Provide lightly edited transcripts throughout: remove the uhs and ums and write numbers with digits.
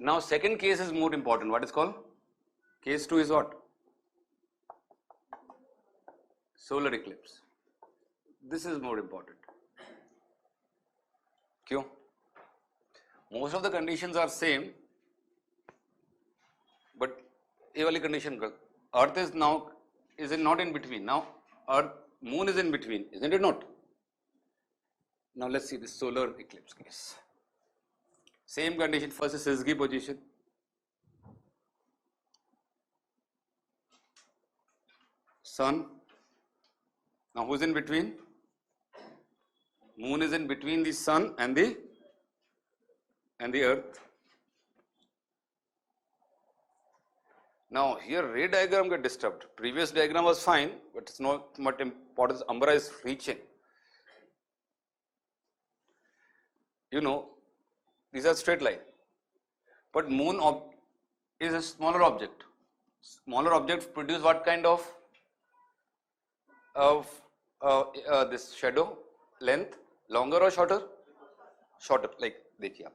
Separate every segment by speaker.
Speaker 1: Now second case is more important. What is called? Case 2 is what? Solar eclipse. This is more important. Kyun? Most of the conditions are same, but ये वाली condition, Earth is now not in between. Now Earth, Moon is in between, isn't it not? Now let's see this solar eclipse case. Same condition. First is Syzygy position. Sun. Now who's in between? Moon is in between the Sun and the Earth. Now here ray diagram got disturbed. Previous diagram was fine, but it's not much importance. Umbra is reaching. You know, these are straight line, but Moon is a smaller object. Smaller objects produce what kind of this shadow length? Longer or shorter? Shorter. Like देखिए आप.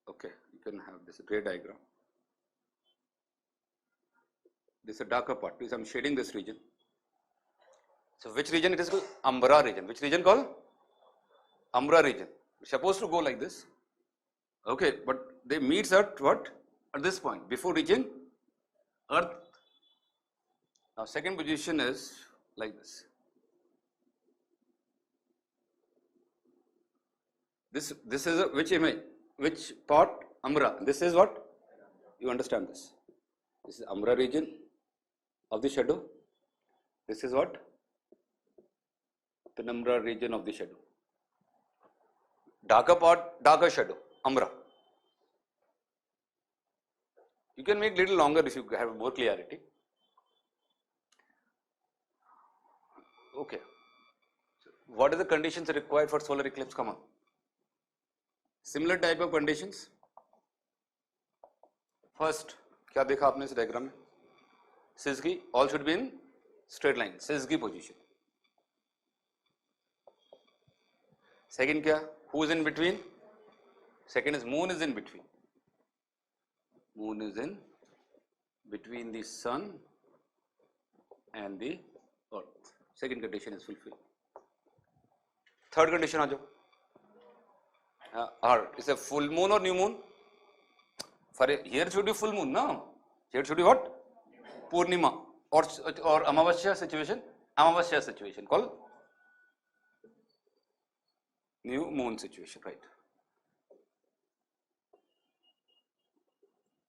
Speaker 1: Okay, you can have this ray diagram. This is a darker part because I'm shading this region. So which region it is called? Umbra region. Which region called? Umbra region. It's supposed to go like this. Okay, but they meet at what? At this point before reaching Earth. Now second position is like this. This is which image? Which part? Umbra. This is what? You understand this. This is Umbra region of the shadow. This is what? Penumbra region of the shadow. Darker part, darker shadow, Umbra. You can make little longer if you have more clarity. Okay. So what are the conditions required for solar eclipse? Come on. Similar type of conditions. First, क्या देखा आपने इस diagram में? Syzygy, all should be in straight line. Syzygy position. Second क्या? Who is in between? Second is Moon is in between. Moon is in between the Sun and the Earth. Second condition is fulfilled. Third condition आ जाओ. Is a full moon or new moon? For here should be full moon, no? Here should be what? Purnima or Amavasya situation. Amavasya situation called new moon situation, right?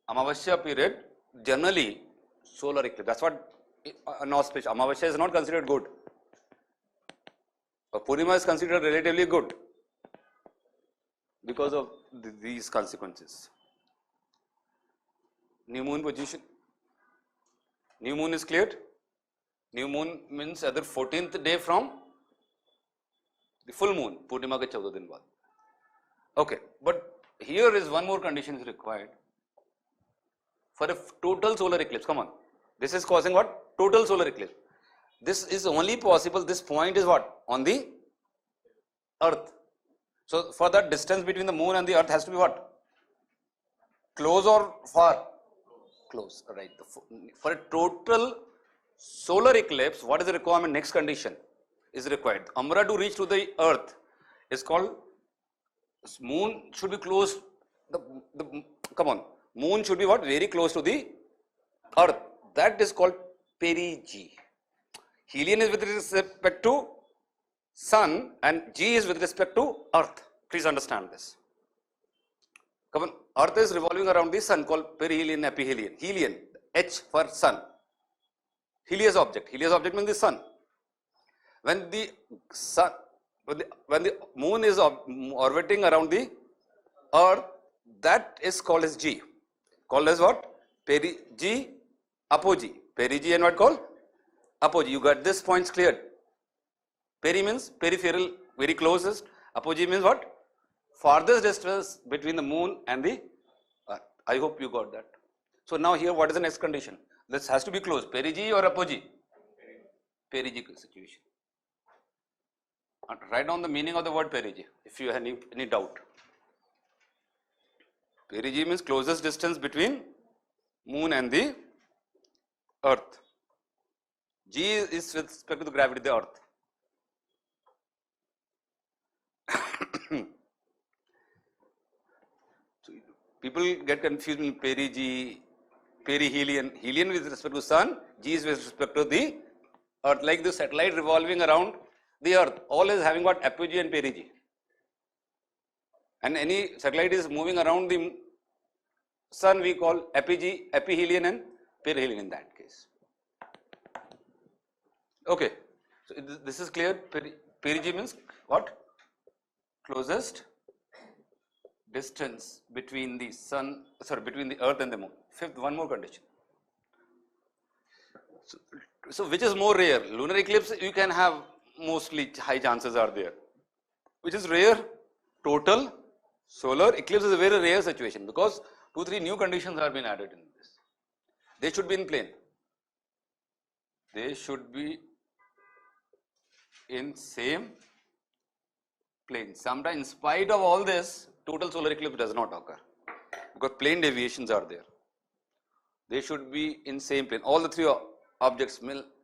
Speaker 1: Amavasya period generally solar eclipse. That's what an auspicious. Amavasya is not considered good. Purnima is considered relatively good because of these consequences. New moon position. New moon is cleared. New moon means either 14th day from the full moon. Purnima ke 14 din baad. Okay, but here is one more condition is required for a total solar eclipse. Come on, this is causing what? Total solar eclipse. This is only possible. This point is what? On the Earth. So for that distance between the moon and the Earth has to be what? Close or far? Close, right. For a total solar eclipse, what is the requirement? Next condition is required. Umbra to reach to the Earth is called, moon should be close, come on, moon should be what? Very close to the Earth. That is called perigee. Helion is with respect to Sun and G is with respect to Earth. Please understand this. Come on, Earth is revolving around the Sun called perihelion, aphelion. Helion, H for Sun. Helios object. Helios object means the Sun. When the Sun, when the Moon is orbiting around the Earth, that is called as G. Called as what? Perigee, apogee. Perigee and what called? Apogee. You got this points cleared. Peri means peripheral, very closest. Apogee means what? Farthest distance between the moon and the Earth. I hope you got that. So now here what is the next condition? This has to be close. Perigee or apogee? Perigee situation. write down the meaning of the word perigee if you have any doubt. Perigee means closest distance between moon and the earth. G is with respect to the gravity of the earth. So people get confused in perigee, perihelion. Helion with respect to sun, G is with respect to the earth. Like the satellite revolving around the earth, all is having what? Apogee and perigee. And any satellite is moving around the sun, we call apogee, aphelion and perihelion in that case. Okay, so this is clear. Perigee means what? Closest distance between the sun, between the earth and the moon. Fifth, one more condition. So which is more rare? Lunar eclipse, you can have mostly high chances are there. Which is rare? Total solar eclipse is a very rare situation because 2-3 new conditions have been added in this. They should be in plane. They should be in same plane. Sometimes in spite of all this, total solar eclipse does not occur because plane deviations are there. They should be in same plane. All the three objects,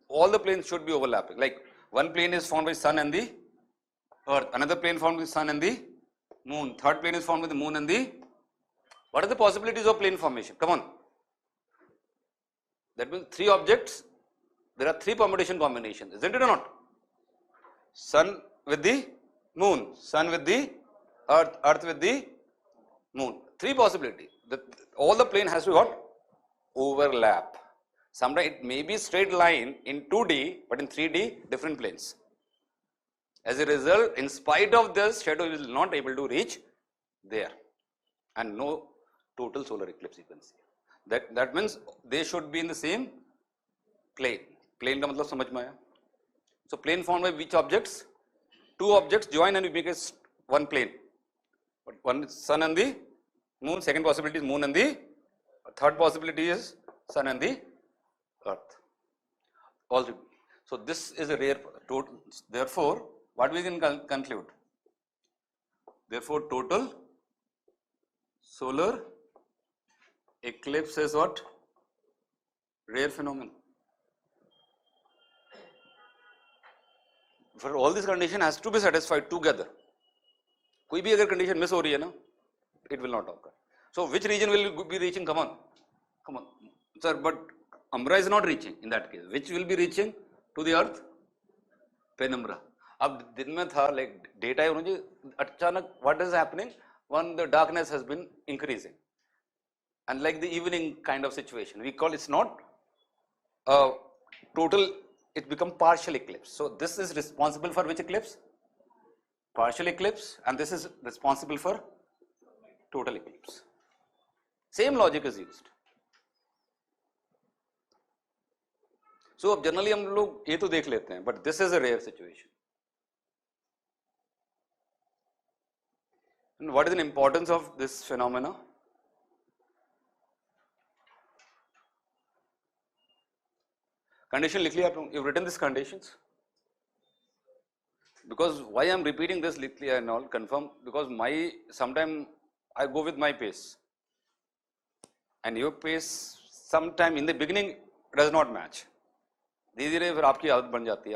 Speaker 1: all the planes should be overlapping. Like one plane is formed by sun and the earth, another plane formed by sun and the moon, third plane is formed by the moon and the. What are the possibilities of plane formation? Come on. That means 3 objects, there are 3 permutation combinations, isn't it or not? Sun with the moon, sun with the earth, earth with the moon. 3 possibilities. All the plane has to what? Overlap. Sometimes it may be straight line in 2D, but in 3D, different planes. As a result, in spite of this, shadow is not able to reach there, and no total solar eclipse you can see. That means they should be in the same plane. Plane का मतलब समझ में आया? So plane formed by which objects? 2 objects join and we make one plane. But one is sun and the moon. Second possibility is moon and the. Third possibility is sun and the earth. All three. So this is a rare total. Therefore, what we can conclude? Therefore, total solar eclipse is what? Rare phenomenon. For all these conditions has to be satisfied together. कोई भी अगर condition miss हो रही है ना, it will not occur. So which region will be reaching? Come on, sir. But Umbra is not reaching in that case. Which will be reaching to the earth? Penumbra. अब दिन में था like daytime मुझे अचानक what is happening? When the darkness has been increasing, and like the evening kind of situation, we call it's not total. It become partial eclipse. So this is responsible for which eclipse? Partial eclipse, and this is responsible for total eclipse. Same logic is used. So अब generally हम लोग ये तो देख लेते हैं, but this is a rare situation. And what is the importance of this phenomena? Condition लिख लिया आप लोग? You've written these conditions. Because why I am repeating this लिख लिया and all confirm, because sometime I go with my pace, and your pace sometime in the beginning does not match. धीरे धीरे फिर आपकी आदत बन जाती है.